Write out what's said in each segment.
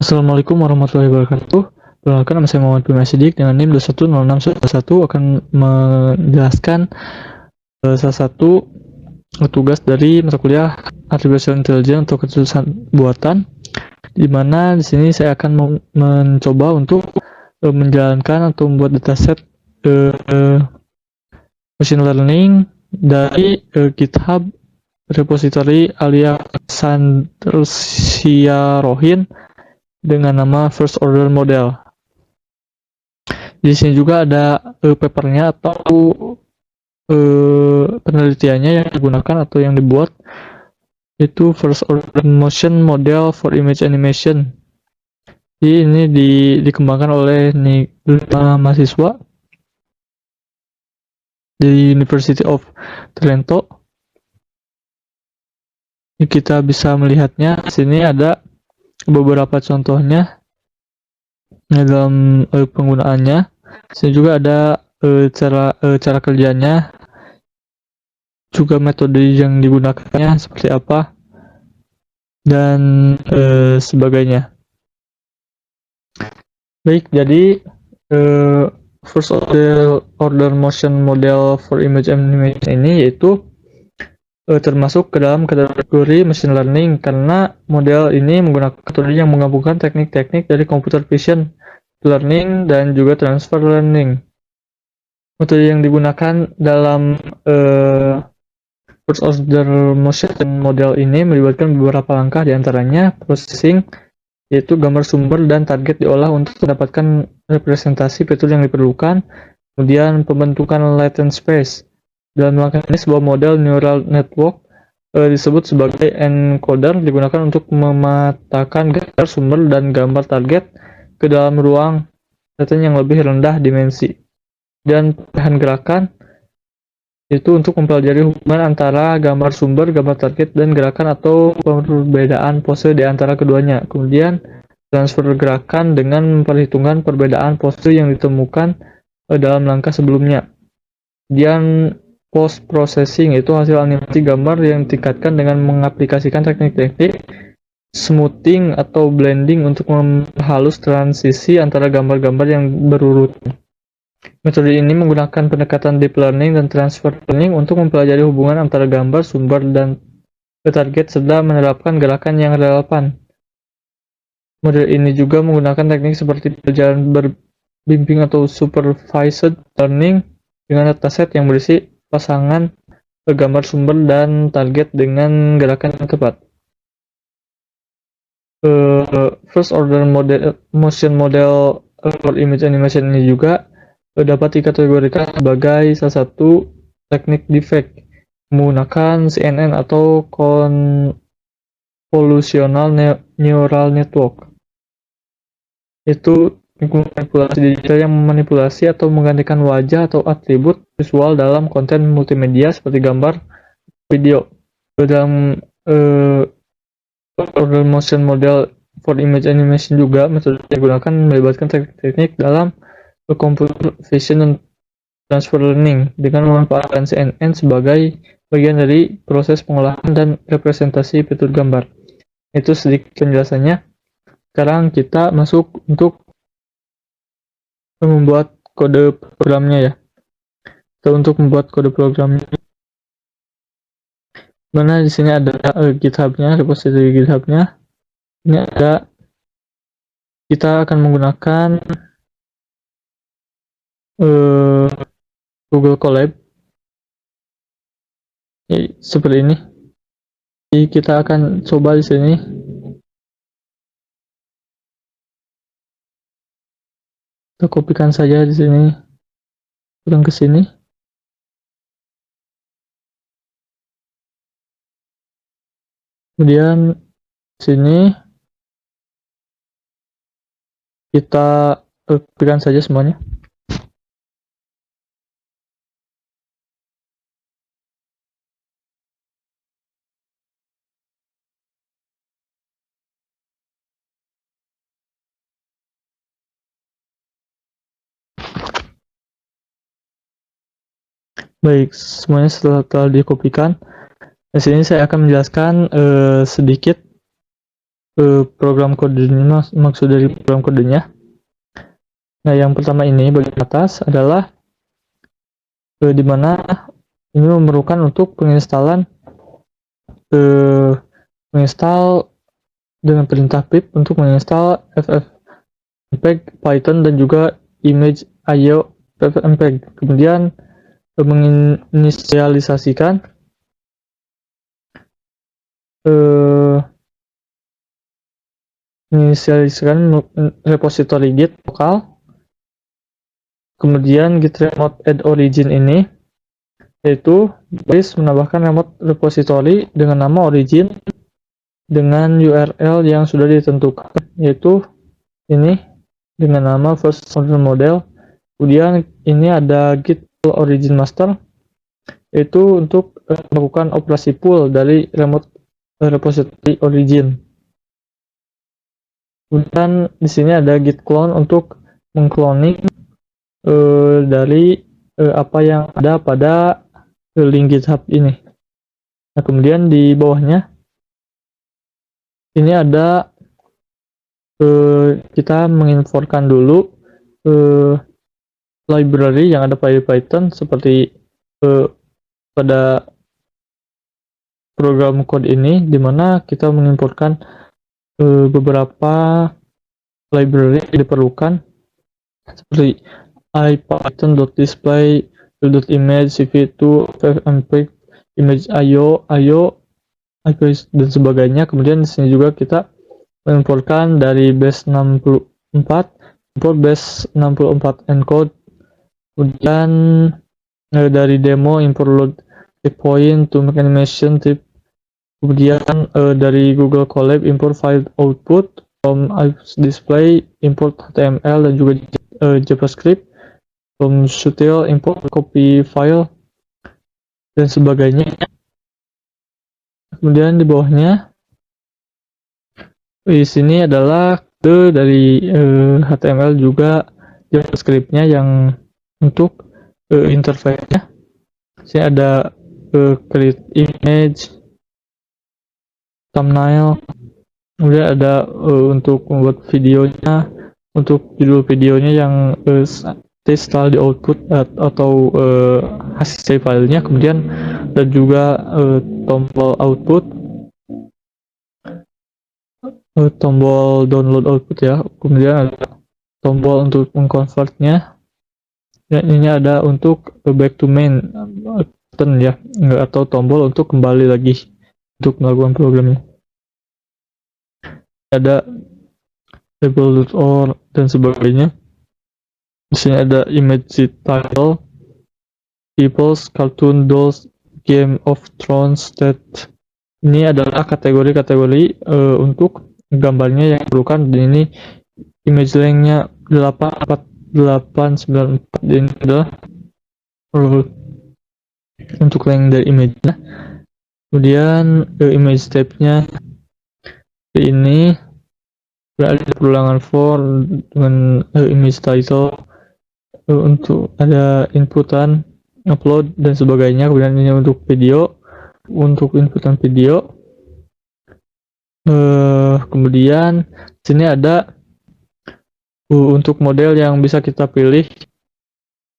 Assalamualaikum warahmatullahi wabarakatuh. Perkenalkan, nama saya Muhammad Bima Sidik dengan NIM 210611 akan menjelaskan salah satu tugas dari mata kuliah Artificial Intelligence atau kecerdasan buatan, di mana di sini saya akan mencoba untuk menjalankan atau membuat dataset machine learning dari GitHub repository Alia Sandrsiarohin dengan nama First Order Model. Di sini juga ada papernya atau penelitiannya yang digunakan atau yang dibuat, itu First Order Motion Model for Image Animation. Jadi ini dikembangkan oleh 5 mahasiswa di University of Trento. Ini kita bisa melihatnya. Di sini ada beberapa contohnya dalam penggunaannya. Di sini juga ada cara kerjanya, juga metode yang digunakannya seperti apa, dan sebagainya. Baik, jadi First Order Motion Model for Image Animation ini yaitu termasuk ke dalam kategori machine learning karena model ini menggunakan metode yang menggabungkan teknik-teknik dari computer vision learning dan juga transfer learning. Metode yang digunakan dalam First Order Motion Model ini melibatkan beberapa langkah, diantaranya processing, yaitu gambar sumber dan target diolah untuk mendapatkan representasi fitur yang diperlukan. Kemudian pembentukan latent space. Dalam langkah ini sebuah model neural network disebut sebagai encoder digunakan untuk memetakan gambar sumber dan gambar target ke dalam ruang data yang lebih rendah dimensi. Dan pilihan gerakan itu untuk mempelajari hubungan antara gambar sumber, gambar target, dan gerakan atau perbedaan pose di antara keduanya. Kemudian transfer gerakan dengan memperhitungkan perbedaan pose yang ditemukan dalam langkah sebelumnya. Kemudian post processing itu hasil animasi gambar yang ditingkatkan dengan mengaplikasikan teknik-teknik smoothing atau blending untuk memperhalus transisi antara gambar-gambar yang berurutan. Metode ini menggunakan pendekatan deep learning dan transfer learning untuk mempelajari hubungan antara gambar, sumber, dan target serta menerapkan gerakan yang relevan. Model ini juga menggunakan teknik seperti pelajaran berbimbing atau supervised learning dengan dataset yang berisi pasangan gambar sumber dan target dengan gerakan yang tepat. First Order Motion Model for Image Animation ini juga dapat dikategorikan sebagai salah satu teknik defect menggunakan CNN atau Convolutional Neural Network. Itu manipulasi digital yang memanipulasi atau menggantikan wajah atau atribut visual dalam konten multimedia seperti gambar, video. Dalam Order Motion Model for Image Animation juga metode yang digunakan melibatkan teknik-teknik dalam computer vision dan transfer learning dengan memanfaatkan CNN sebagai bagian dari proses pengolahan dan representasi fitur gambar. Itu sedikit penjelasannya. Sekarang kita masuk untuk membuat kode programnya ya. Atau untuk membuat kode programnya. Mana di sini ada GitHub-nya, repository GitHub-nya. Ini ada, kita akan menggunakan Google Colab seperti ini. Jadi kita akan coba di sini. Kita kopikan saja di sini. Pulang ke sini. Kemudian sini kita kopikan saja semuanya. Baik, semuanya setelah dikopikan. Di sini saya akan menjelaskan sedikit program kodenya, maksud dari program kodenya. Nah, yang pertama ini bagian atas adalah di mana ini memerlukan untuk penginstalan menginstal dengan perintah pip untuk menginstal ffmpeg Python dan juga image.io ffmpeg. Kemudian menginisialisasikan repository git lokal, kemudian git remote add origin ini, yaitu base menambahkan remote repository dengan nama origin dengan URL yang sudah ditentukan, yaitu ini dengan nama first order model. Kemudian ini ada git origin master, yaitu untuk melakukan operasi pull dari remote repository origin. Kemudian di sini ada git clone untuk mengcloning dari apa yang ada pada link GitHub ini. Nah, kemudian di bawahnya ini ada kita menginforkan dulu library yang ada pada Python seperti pada program code ini, di mana kita menginforkan beberapa library yang diperlukan seperti ipython.display, image, cv2, ffmpeg, image.io, IPS dan sebagainya. Kemudian di sini juga kita menginforkan dari base 64, import base 64 encode. Kemudian dari demo import load checkpoint to make animation tip. Kemudian dari Google Colab import file output from display, import HTML dan juga JavaScript. From Sutil import copy file dan sebagainya. Kemudian di bawahnya di sini adalah kode dari HTML juga JavaScript-nya yang untuk interface-nya. Sini ada create image, thumbnail, kemudian ada untuk membuat videonya, untuk judul videonya yang setelah di output atau hasil filenya. Kemudian dan juga tombol output, tombol download output ya. Kemudian ada tombol untuk mengconvertnya, dan ini ada untuk back to main button ya, atau tombol untuk kembali lagi untuk melakukan programnya. Ada label.or dan sebagainya. Di sini ada image title, people's cartoon dolls, Game of Thrones that. Ini adalah kategori-kategori untuk gambarnya yang diperlukan. Dan ini image length-nya 84894. Ini adalah untuk length dari image-nya. Kemudian image type-nya ini berada di perulangan for dengan image title, untuk ada inputan, upload dan sebagainya. Kemudian ini untuk video, untuk inputan video. Kemudian sini ada untuk model yang bisa kita pilih.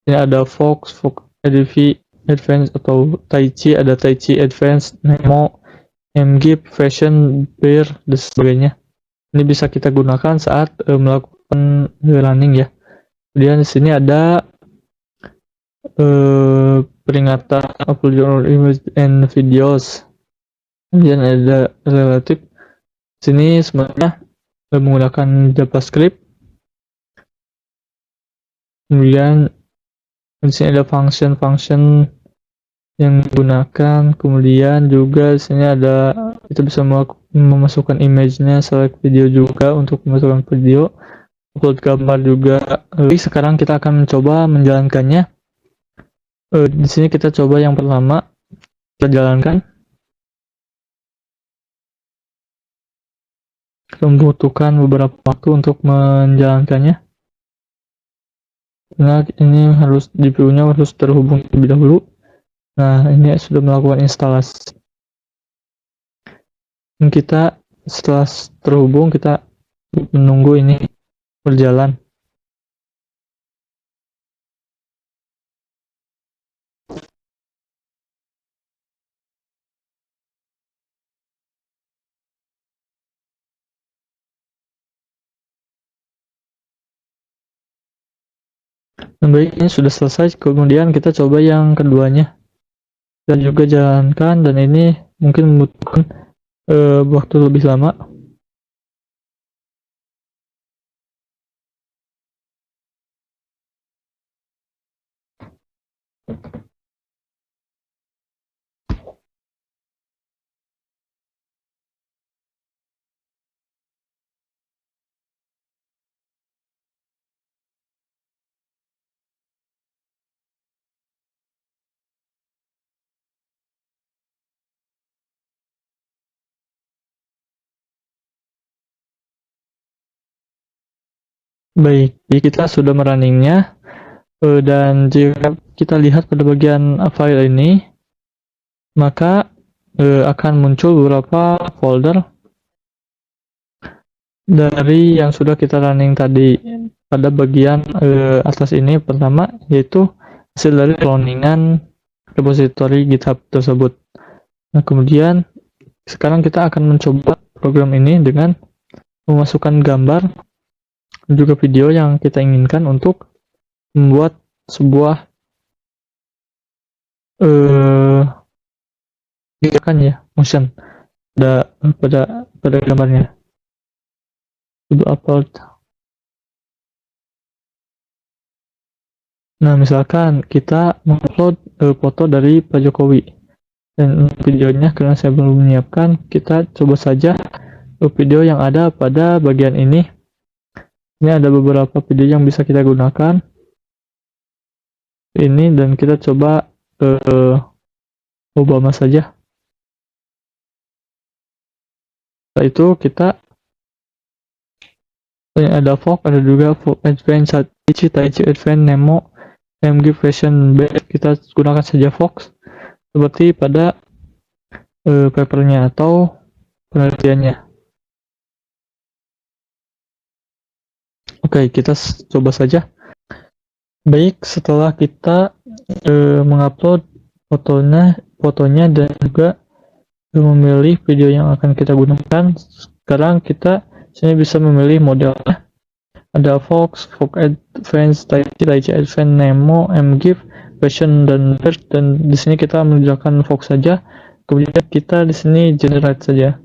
Ini ada Fox ADV Advanced atau Taichi, ada Taichi Advanced, Nemo, MGIF, Fashion, Bear dan sebagainya. Ini bisa kita gunakan saat melakukan running ya. Kemudian di sini ada peringatan upload your image and videos. Kemudian ada relative. Sini semuanya menggunakan JavaScript. Kemudian di sini ada function yang digunakan. Kemudian juga di sini ada kita bisa memasukkan image-nya, select video juga untuk memasukkan video, upload gambar juga. Sekarang kita akan mencoba menjalankannya. Di sini kita coba yang pertama, kita jalankan. Kita membutuhkan beberapa waktu untuk menjalankannya. Nah, ini harus GPU-nya harus terhubung terlebih dahulu. Nah, ini sudah melakukan instalasi. Kita setelah terhubung kita menunggu ini berjalan. Nah, baik, ini sudah selesai, kemudian kita coba yang keduanya dan juga jalankan, dan ini mungkin membutuhkan waktu lebih lama. Baik, jadi kita sudah merunningnya, dan jika kita lihat pada bagian file ini, maka akan muncul beberapa folder dari yang sudah kita running tadi. Pada bagian atas ini pertama yaitu hasil dari cloningan repository GitHub tersebut. Nah, kemudian sekarang kita akan mencoba program ini dengan memasukkan gambar dan juga video yang kita inginkan untuk membuat sebuah gerakan ya, motion pada gambarnya. Coba upload. Nah, misalkan kita mengupload foto dari Pak Jokowi dan videonya, karena saya belum menyiapkan, kita coba saja video yang ada pada bagian ini. Ini ada beberapa video yang bisa kita gunakan ini, dan kita coba Obama saja. Setelah itu kita ada Fox, ada juga Fox Advance, Taichi Advance, Nemo, MG Fashion Base. Kita gunakan saja Fox seperti pada papernya atau penelitiannya. Oke, kita coba saja. Baik, setelah kita mengupload fotonya dan juga memilih video yang akan kita gunakan, sekarang kita sini bisa memilih modelnya. Ada Fox Advance, Taichi Advance, Nemo, MGIF, Fashion, dan Bird. Dan di sini kita menunjukkan Fox saja. Kemudian kita di sini generate saja.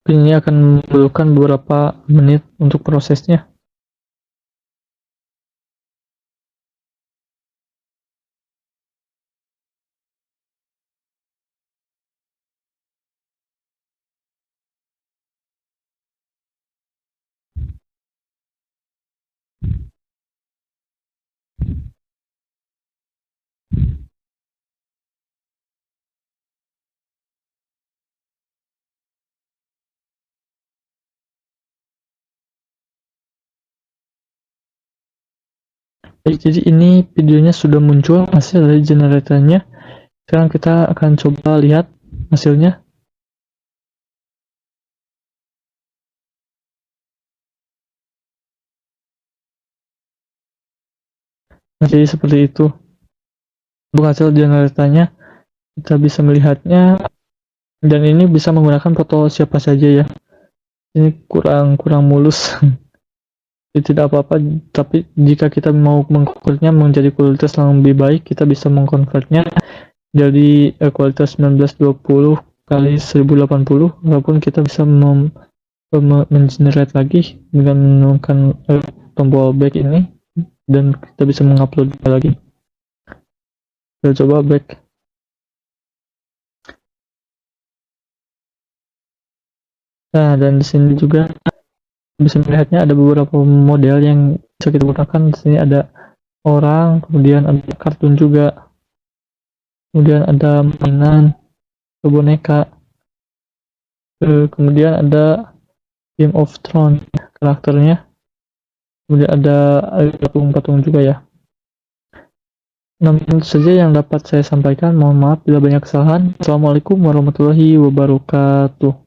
Ini akan membutuhkan beberapa menit untuk prosesnya. Jadi ini videonya sudah muncul hasil dari generatornya. Sekarang kita akan coba lihat hasilnya. Nah, jadi seperti itu. Untuk hasil generatornya kita bisa melihatnya, dan ini bisa menggunakan foto siapa saja ya. Ini kurang mulus. Tidak apa-apa, tapi jika kita mau mengkonvertnya menjadi kualitas yang lebih baik, kita bisa mengkonvertnya jadi kualitas 1920 kali 1080, walaupun kita bisa mengenerate lagi dengan menggunakan tombol back ini, dan kita bisa mengupload lagi. Kita coba back. Nah, dan di sini juga bisa melihatnya ada beberapa model yang bisa kita gunakan. Di sini ada orang, kemudian ada kartun juga, kemudian ada mainan, boneka, kemudian ada Game of Thrones karakternya, kemudian ada patung-patung juga ya. Namun itu saja yang dapat saya sampaikan. Mohon maaf bila banyak kesalahan. Assalamualaikum warahmatullahi wabarakatuh.